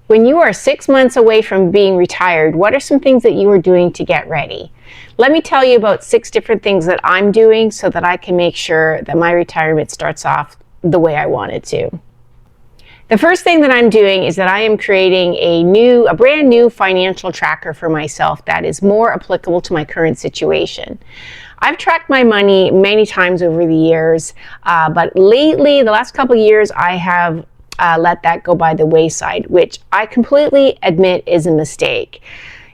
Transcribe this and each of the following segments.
When you are 6 months away from being retired, what are some things that you are doing to get ready? Let me tell you about 6 different things that I'm doing so that I can make sure that my retirement starts off the way I want it to. The first thing that I'm doing is that I am creating a brand new financial tracker for myself that is more applicable to my current situation. I've tracked my money many times over the years, but lately, the last couple of years, I have let that go by the wayside, which I completely admit is a mistake.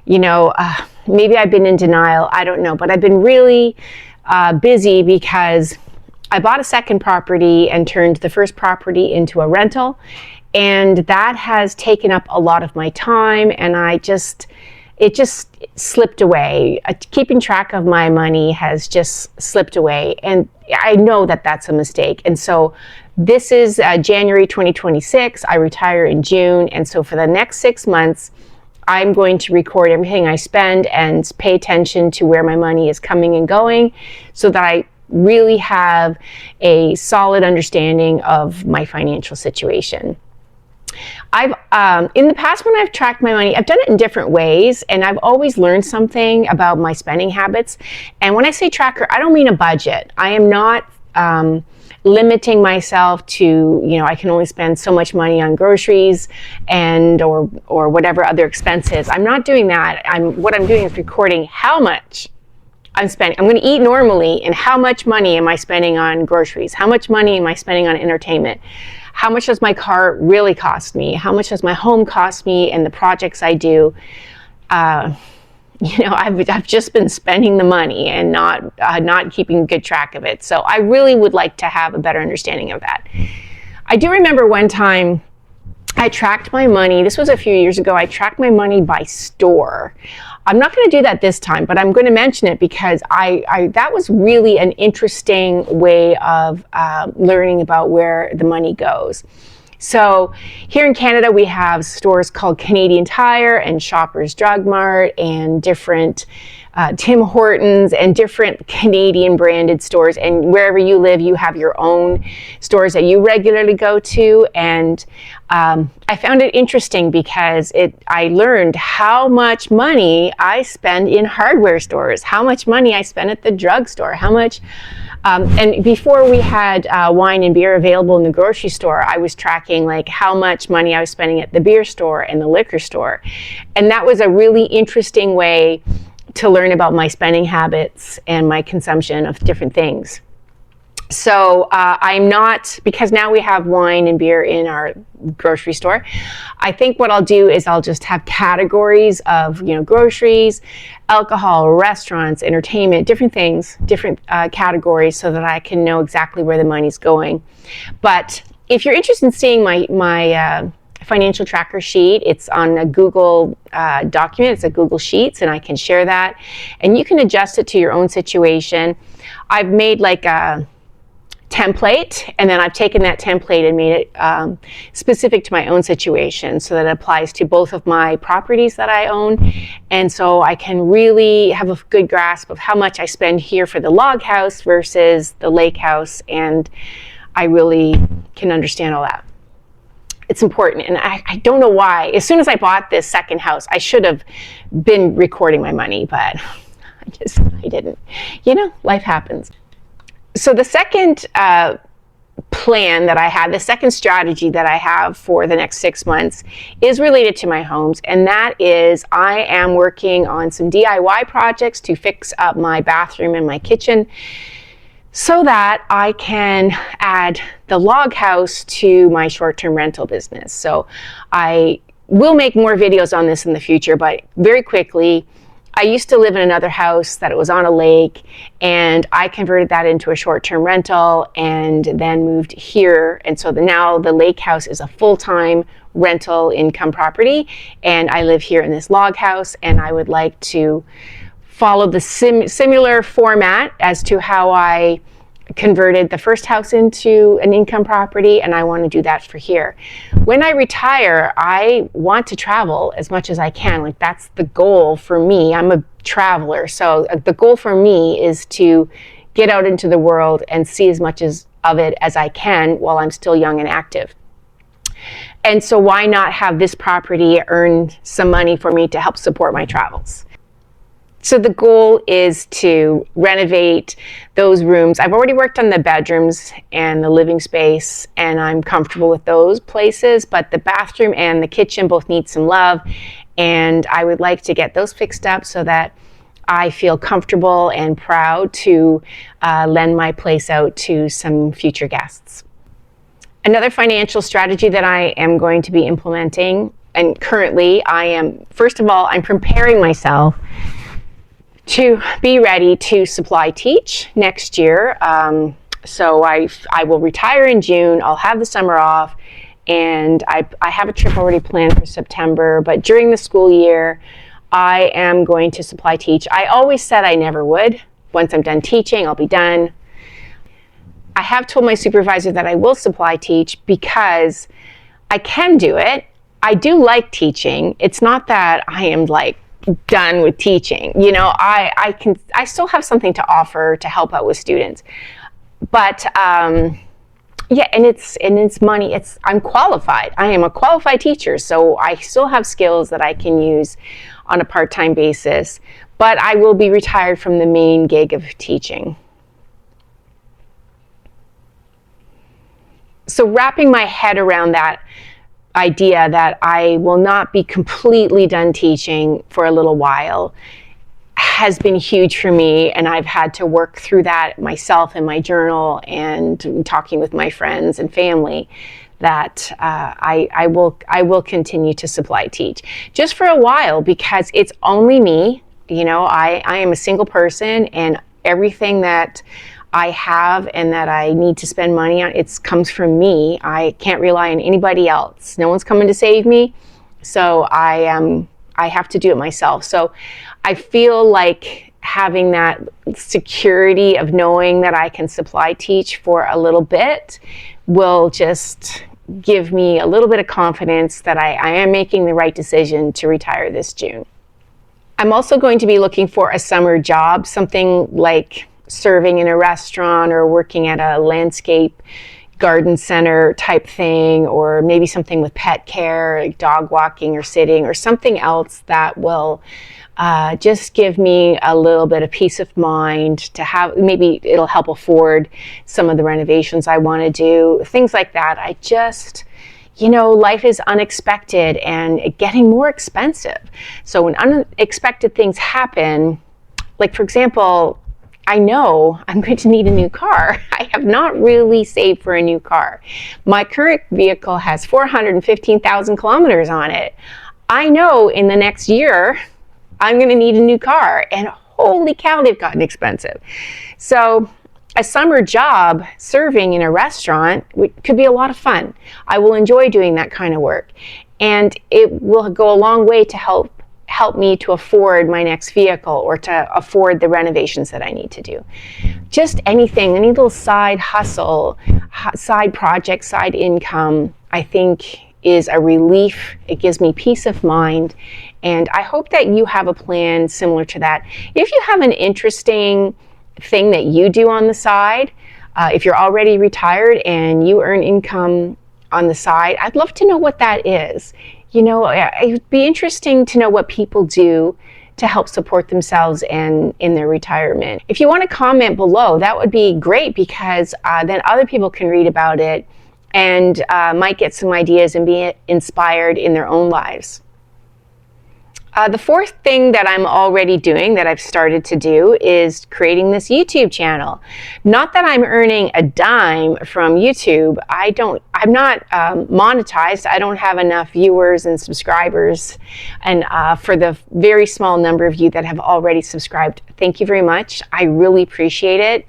Maybe I've been in denial, I don't know, but I've been really busy because I bought a second property and turned the first property into a rental, and that has taken up a lot of my time, and it just slipped away. Keeping track of my money has just slipped away, and I know that that's a mistake. And so this is January 2026. I retire in June, and so for the next 6 months, I'm going to record everything I spend and pay attention to where my money is coming and going so that I really have a solid understanding of my financial situation. I've in the past, when I've tracked my money, I've done it in different ways, and I've always learned something about my spending habits. And when I say tracker, I don't mean a budget. I am not limiting myself to, I can only spend so much money on groceries and or whatever other expenses. I'm not doing that. What I'm doing is recording how much I'm spending. I'm going to eat normally, and how much money am I spending on groceries? How much money am I spending on entertainment? How much does my car really cost me? How much does my home cost me and the projects I do? I've just been spending the money and not keeping good track of it. So I really would like to have a better understanding of that. I do remember one time I tracked my money. This was a few years ago. I tracked my money by store. I'm not going to do that this time, but I'm going to mention it because that was really an interesting way of learning about where the money goes. So here in Canada, we have stores called Canadian Tire and Shoppers Drug Mart and different Tim Hortons and different Canadian branded stores. And wherever you live, you have your own stores that you regularly go to. And I found it interesting because I learned how much money I spend in hardware stores, how much money I spend at the drugstore, how much. And before we had wine and beer available in the grocery store, I was tracking how much money I was spending at the beer store and the liquor store. And that was a really interesting way to learn about my spending habits and my consumption of different things. So I'm not, because now we have wine and beer in our grocery store, I think what I'll do is I'll just have categories of, groceries, alcohol, restaurants, entertainment, different things, different categories so that I can know exactly where the money's going. But if you're interested in seeing my financial tracker sheet, it's on a Google document. It's a Google Sheets, and I can share that. And you can adjust it to your own situation. I've made a template, and then I've taken that template and made it specific to my own situation so that it applies to both of my properties that I own. And so I can really have a good grasp of how much I spend here for the log house versus the lake house, and I really can understand all that. It's important, and I don't know why. As soon as I bought this second house, I should have been recording my money, but I didn't. Life happens. So the second plan that I have, the second strategy that I have for the next 6 months is related to my homes, and that is I am working on some DIY projects to fix up my bathroom and my kitchen so that I can add the log house to my short-term rental business. So I will make more videos on this in the future, but very quickly, I used to live in another house that was on a lake, and I converted that into a short-term rental and then moved here. And so now the lake house is a full-time rental income property, and I live here in this log house, and I would like to follow the similar format as to how I converted the first house into an income property, and I want to do that for here. When I retire, I want to travel as much as I can. That's the goal for me. I'm a traveler, so the goal for me is to get out into the world and see as much of it as I can while I'm still young and active. And so why not have this property earn some money for me to help support my travels? So the goal is to renovate those rooms. I've already worked on the bedrooms and the living space, and I'm comfortable with those places, but the bathroom and the kitchen both need some love, and I would like to get those fixed up so that I feel comfortable and proud to lend my place out to some future guests. Another financial strategy that I am going to be implementing, and currently first of all, I'm preparing myself to be ready to supply teach next year. So I will retire in June. I'll have the summer off, and I have a trip already planned for September, but during the school year, I am going to supply teach. I always said I never would. Once I'm done teaching, I'll be done. I have told my supervisor that I will supply teach because I can do it. I do like teaching. It's not that I am like done with teaching. You know, I still have something to offer to help out with students. But yeah, and it's money. I'm qualified. I am a qualified teacher, so I still have skills that I can use on a part-time basis, but I will be retired from the main gig of teaching. So wrapping my head around that idea that I will not be completely done teaching for a little while has been huge for me, and I've had to work through that myself in my journal and talking with my friends and family that I will continue to supply teach just for a while, because it's only me. You know, I am a single person, and everything that I have and that I need to spend money on, it comes from me. I can't rely on anybody else. No one's coming to save me, so I have to do it myself. So I feel like having that security of knowing that I can supply teach for a little bit will just give me a little bit of confidence that I am making the right decision to retire this June. I'm also going to be looking for a summer job, something like serving in a restaurant or working at a landscape garden center type thing, or maybe something with pet care, like dog walking or sitting, or something else that will just give me a little bit of peace of mind to have. Maybe it'll help afford some of the renovations I want to do, things like that. I just, you know, life is unexpected and getting more expensive. So when unexpected things happen, like for example, I know I'm going to need a new car. I have not really saved for a new car. My current vehicle has 415,000 kilometers on it. I know in the next year I'm going to need a new car, and holy cow, they've gotten expensive. So a summer job serving in a restaurant could be a lot of fun. I will enjoy doing that kind of work, and it will go a long way to help me to afford my next vehicle or to afford the renovations that I need to do. Just anything, any little side hustle, side project, side income, I think is a relief. It gives me peace of mind, and I hope that you have a plan similar to that. If you have an interesting thing that you do on the side, if you're already retired and you earn income on the side, I'd love to know what that is. You know, it would be interesting to know what people do to help support themselves and in their retirement. If you want to comment below, that would be great, because then other people can read about it and might get some ideas and be inspired in their own lives. The fourth thing that I'm already doing, that I've started to do, is creating this YouTube channel. Not that I'm earning a dime from YouTube. I'm not monetized. I don't have enough viewers and subscribers. And for the very small number of you that have already subscribed, thank you very much. I really appreciate it.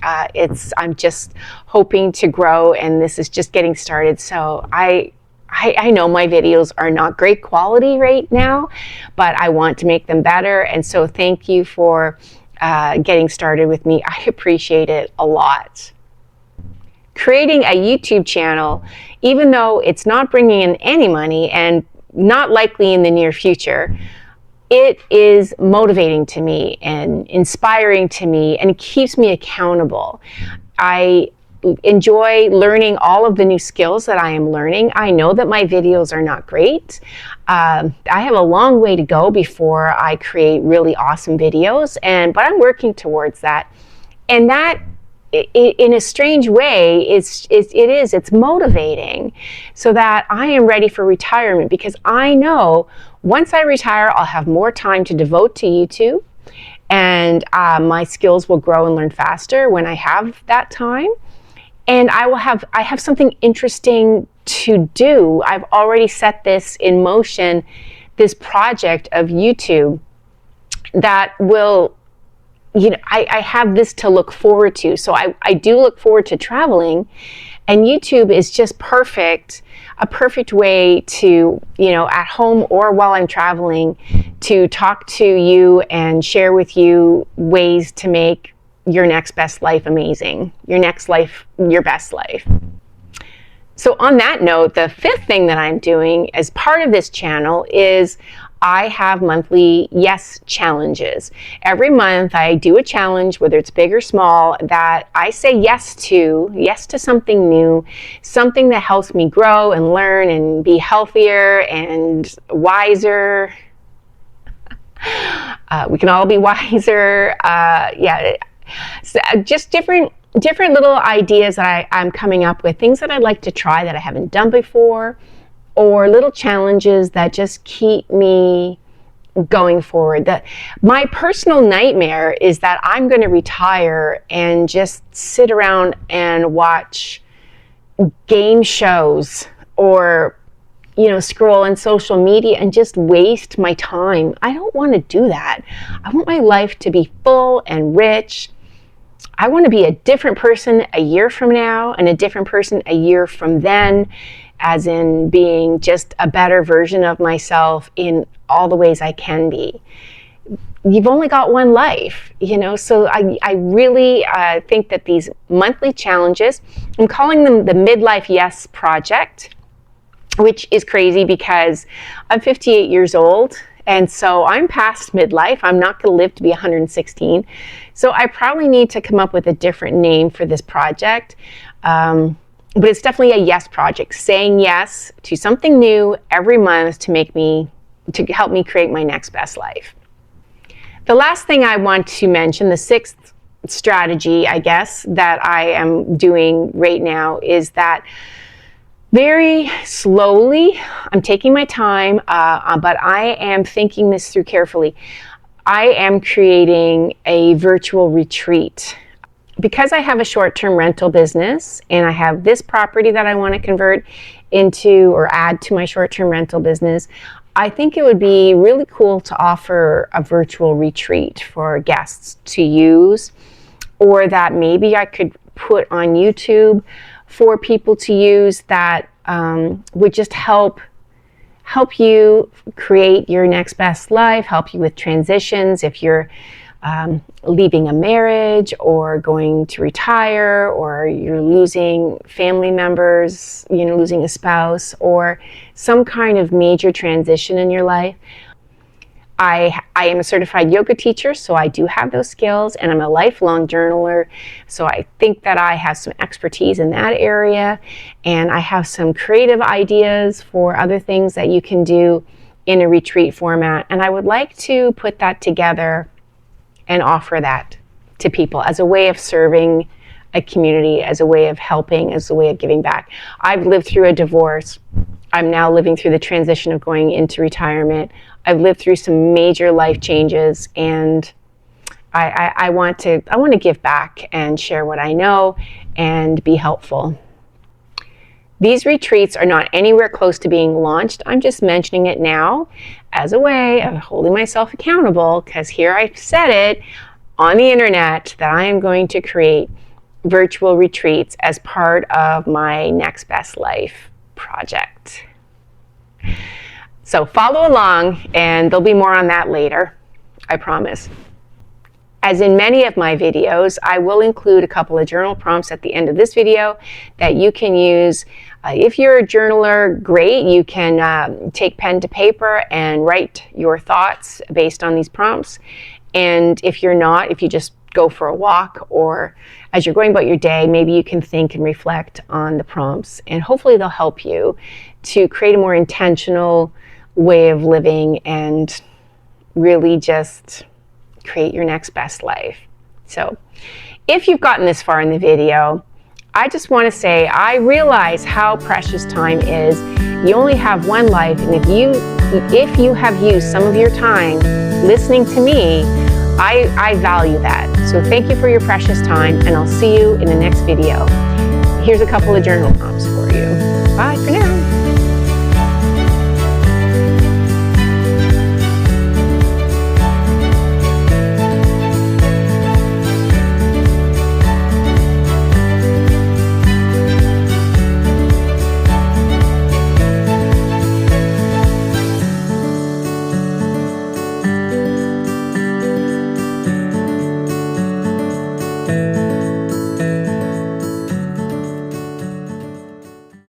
I'm just hoping to grow, and this is just getting started. So I know my videos are not great quality right now, but I want to make them better. And so thank you for getting started with me. I appreciate it a lot. Creating a YouTube channel, even though it's not bringing in any money and not likely in the near future, it is motivating to me and inspiring to me, and it keeps me accountable. I enjoy learning all of the new skills that I am learning. I know that my videos are not great. I have a long way to go before I create really awesome videos, but I'm working towards that. And that, in a strange way, it's motivating, so that I am ready for retirement, because I know once I retire, I'll have more time to devote to YouTube, and my skills will grow and learn faster when I have that time. And I have something interesting to do. I've already set this in motion, this project of YouTube that will, I have this to look forward to. So I do look forward to traveling, and YouTube is just a perfect way to, at home or while I'm traveling, to talk to you and share with you ways to make your next best life amazing, your next life your best life. So on that note, the fifth thing that I'm doing as part of this channel is I have monthly yes challenges. Every month I do a challenge, whether it's big or small, that I say yes to something new, something that helps me grow and learn and be healthier and wiser. We can all be wiser. So just different little ideas that I'm coming up with, things that I'd like to try that I haven't done before, or little challenges that just keep me going forward. My personal nightmare is that I'm going to retire and just sit around and watch game shows, or scroll on social media and just waste my time. I don't want to do that. I want my life to be full and rich. I want to be a different person a year from now and a different person a year from then, as in being just a better version of myself in all the ways I can be. You've only got one life, so I really think that these monthly challenges, I'm calling them the Midlife Yes Project, which is crazy because I'm 58 years old. And so I'm past midlife. I'm not going to live to be 116. So I probably need to come up with a different name for this project. But it's definitely a yes project, saying yes to something new every month to help me create my next best life. The last thing I want to mention, the sixth strategy, I guess, that I am doing right now, is that very slowly, I'm taking my time, but I am thinking this through carefully. I am creating a virtual retreat. Because I have a short-term rental business, and I have this property that I want to convert into or add to my short-term rental business, I think it would be really cool to offer a virtual retreat for guests to use, or that maybe I could put on YouTube for people to use, that would just help you create your next best life, help you with transitions if you're leaving a marriage or going to retire, or you're losing family members, losing a spouse, or some kind of major transition in your life. I am a certified yoga teacher, so I do have those skills, and I'm a lifelong journaler, so I think that I have some expertise in that area, and I have some creative ideas for other things that you can do in a retreat format, and I would like to put that together and offer that to people as a way of serving a community, as a way of helping, as a way of giving back. I've lived through a divorce. I'm now living through the transition of going into retirement. I've lived through some major life changes, and I want to give back and share what I know and be helpful. These retreats are not anywhere close to being launched. I'm just mentioning it now as a way of holding myself accountable, because here I've said it on the internet that I am going to create virtual retreats as part of my Next Best Life project. So follow along, and there'll be more on that later, I promise. As in many of my videos, I will include a couple of journal prompts at the end of this video that you can use. If you're a journaler, great. You can take pen to paper and write your thoughts based on these prompts. And if you're not, if you just go for a walk, or as you're going about your day, maybe you can think and reflect on the prompts, and hopefully they'll help you to create a more intentional way of living and really just create your next best life. So if you've gotten this far in the video, I just want to say I realize how precious time is. You only have one life, and if you have used some of your time listening to me, I value that. So thank you for your precious time, and I'll see you in the next video. Here's a couple of journal prompts for you. Bye for now.